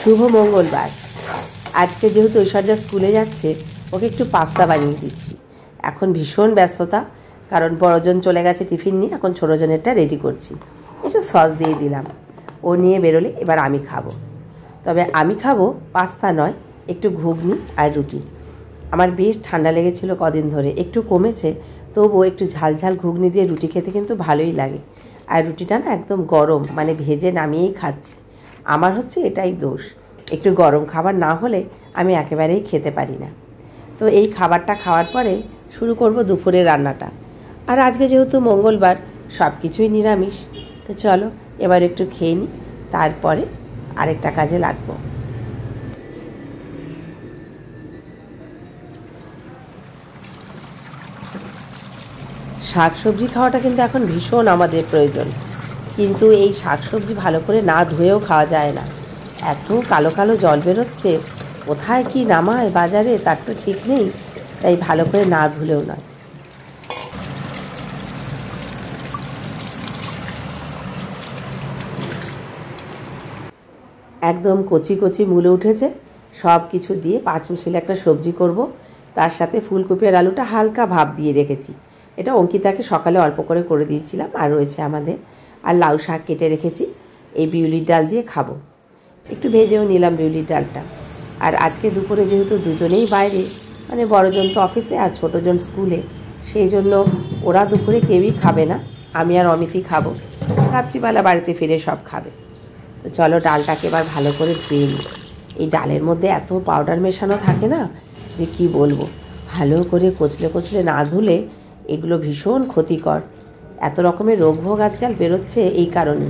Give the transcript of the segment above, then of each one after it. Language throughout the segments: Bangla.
শুভ মঙ্গলবার। আজকে যেহেতু ঐশ্বর্যা স্কুলে যাচ্ছে, ওকে একটু পাস্তা বানিয়ে দিচ্ছি। এখন ভীষণ ব্যস্ততা, কারণ বড়জন চলে গেছে টিফিন নিয়ে, এখন ছোটোজনেরটা রেডি করছি। একটু সস দিয়ে দিলাম, ও নিয়ে বেরোলে এবার আমি খাবো। তবে আমি খাবো পাস্তা নয়, একটু ঘুগনি আর রুটি। আমার বেশ ঠান্ডা লেগেছিল কদিন ধরে, একটু কমেছে, তবুও একটু ঝাল ঝাল ঘুগনি দিয়ে রুটি খেতে কিন্তু ভালোই লাগে। আর রুটিটা না একদম গরম, মানে ভেজে নামিয়েই খাচ্ছি। আমার হচ্ছে এটাই দোষ, একটু গরম খাবার না হলে আমি একেবারেই খেতে পারি না। তো এই খাবারটা খাওয়ার পরে শুরু করব দুপুরের রান্নাটা। আর আজকে যেহেতু মঙ্গলবার, সব কিছুই নিরামিষ। তো চলো এবার একটু খেয়ে নিই, তারপরে আরেকটা কাজে লাগবো। শাক সবজি খাওয়াটা কিন্তু এখন ভীষণ আমাদের প্রয়োজন, কিন্তু এই শাক সবজি ভালো করে না ধুয়েও খাওয়া যায় না। এত কালো কালো জল বেরোচ্ছে, কোথায় কি নামায় বাজারে তার তো ঠিক নেই, তাই ভালো করে না ধুলেও নয়। একদম কচি কচি মূলে উঠেছে, সব কিছু দিয়ে পাঁচমিশালি একটা সবজি করব। তার সাথে ফুলকপি আর আলুটা হালকা ভাপ দিয়ে রেখেছি, এটা অঙ্কিতাকে সকালে অল্প করে দিয়েছিলাম, আর রয়েছে আমাদের। আর লাউ শাক কেটে রেখেছি, এই বিউলির ডাল দিয়ে খাবো। একটু ভেজেও নিলাম বিউলির ডালটা। আর আজকে দুপুরে যেহেতু দুজনেই বাইরে, মানে বড়জন তো অফিসে আর ছোটোজন স্কুলে, সেই জন্য ওরা দুপুরে কেউই খাবে না, আমি আর অমিতই খাবো। রাত্রিবেলা বাড়িতে ফিরে সব খাবে। তো চলো ডালটাকে এবার ভালো করে ধুয়ে নিই। এই ডালের মধ্যে এত পাউডার মেশানো থাকে না যে কী বলবো, ভালো করে কচলে না ধুলে এগুলো ভীষণ ক্ষতিকর। এত রকমের রোগভোগ আজকাল বেরোচ্ছে এই কারণে।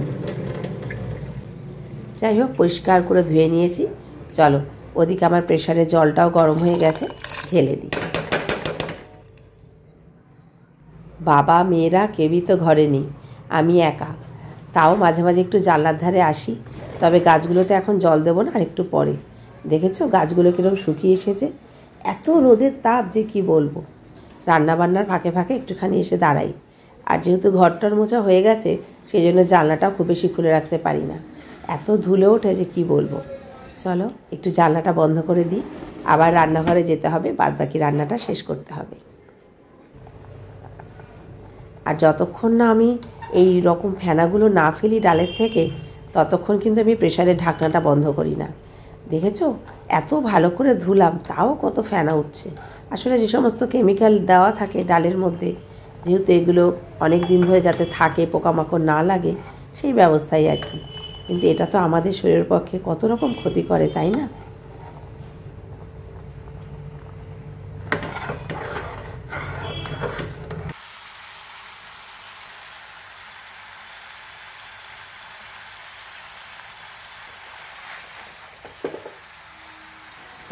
যাই হোক, পরিষ্কার করে ধুয়ে নিয়েছি। চলো ওদিকে আমার প্রেশারে জলটাও গরম হয়ে গেছে, ঢেলে দিই। বাবা মেয়েরা কেউই তো ঘরে নেই, আমি একা। তাও মাঝে মাঝে একটু জানলার ধারে আসি, তবে গাছগুলোতে এখন জল দেবো না, আর একটু পরে। দেখেছো গাছগুলো কীরকম শুকিয়ে এসেছে, এত রোদের তাপ যে কি বলবো। রান্নাবান্নার ফাঁকে ফাঁকে একটুখানি এসে দাঁড়াই। আর যেহেতু ঘরটার মোছা হয়ে গেছে, সেই জন্য জানলাটাও খুব বেশি খুলে রাখতে পারি না, এত ধুলে ওঠে যে কি বলবো। চলো একটু জানলাটা বন্ধ করে দিই, আবার রান্নাঘরে যেতে হবে, বাদবাকি রান্নাটা শেষ করতে হবে। আর যতক্ষণ না আমি এই রকম ফেনাগুলো না ফেলি ডালের থেকে, ততক্ষণ কিন্তু আমি প্রেশারের ঢাকনাটা বন্ধ করি না। দেখেছো এত ভালো করে ধুলাম, তাও কত ফেনা উঠছে। আসলে যে সমস্ত কেমিক্যাল দেওয়া থাকে ডালের মধ্যে, যেহেতু এগুলো অনেক দিন ধরে যাতে থাকে, পোকামাকড় না লাগে, সেই ব্যবস্থাই আর কি। কিন্তু এটা তো আমাদের শরীরের পক্ষে কত রকম ক্ষতি করে, তাই না?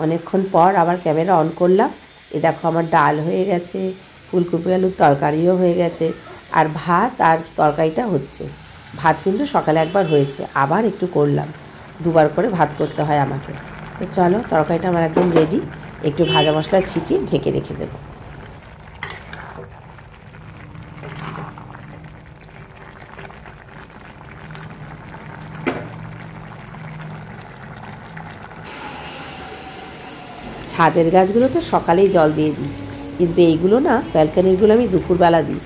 অনেকক্ষণ পর আবার ক্যামেরা অন করলাম। এ দেখো আমার ডাল হয়ে গেছে, ফুলকপি আলুর তরকারিও হয়ে গেছে, আর ভাত আর তরকারিটা হচ্ছে। ভাত কিন্তু সকালে একবার হয়েছে, আবার একটু করলাম, দুবার করে ভাত করতে হয় আমাকে। তো চলো তরকারিটা আমার একদম রেডি, একটু ভাজা মশলা ছিটিয়ে ঢেকে রেখে দেবো। ছাদের গাছগুলো তো সকালেই জল দিয়ে দিই, কিন্তু এইগুলো না, ব্যালকানিগুলো আমি দুপুরবেলা দিই।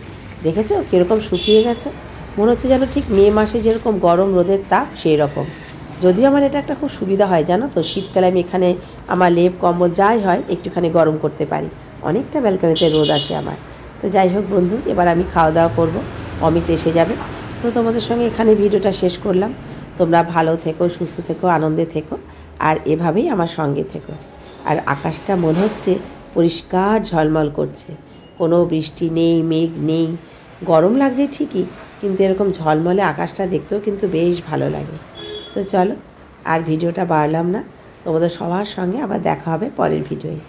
দেখেছো কীরকম শুকিয়ে গেছে, মনে হচ্ছে যেন ঠিক মে মাসে যেরকম গরম রোদের তাপ সেই রকম। যদিও আমার এটা একটা খুব সুবিধা হয় জানো তো, শীতকালে আমি এখানে আমার লেপ কম্বল যাই হয় একটুখানি গরম করতে পারি, অনেকটা ব্যালকানিতে রোদ আসে আমার। তো যাই হোক বন্ধু, এবার আমি খাওয়া দাওয়া করবো, অমিত এসে যাবে। তো তোমাদের সঙ্গে এখানে ভিডিওটা শেষ করলাম। তোমরা ভালো থেকো, সুস্থ থেকো, আনন্দে থেকো, আর এভাবেই আমার সঙ্গে থেকো। আর আকাশটা মনে হচ্ছে পরিষ্কার ঝলমল করছে, কোনো বৃষ্টি নেই, মেঘ নেই। গরম লাগছে ঠিকই, কিন্তু এরকম ঝলমলে আকাশটা দেখতেও কিন্তু বেশ ভালো লাগে। তো চলো আর ভিডিওটা বাড়লাম না, তোমাদের সবার সঙ্গে আবার দেখা হবে পরের ভিডিওয়ে।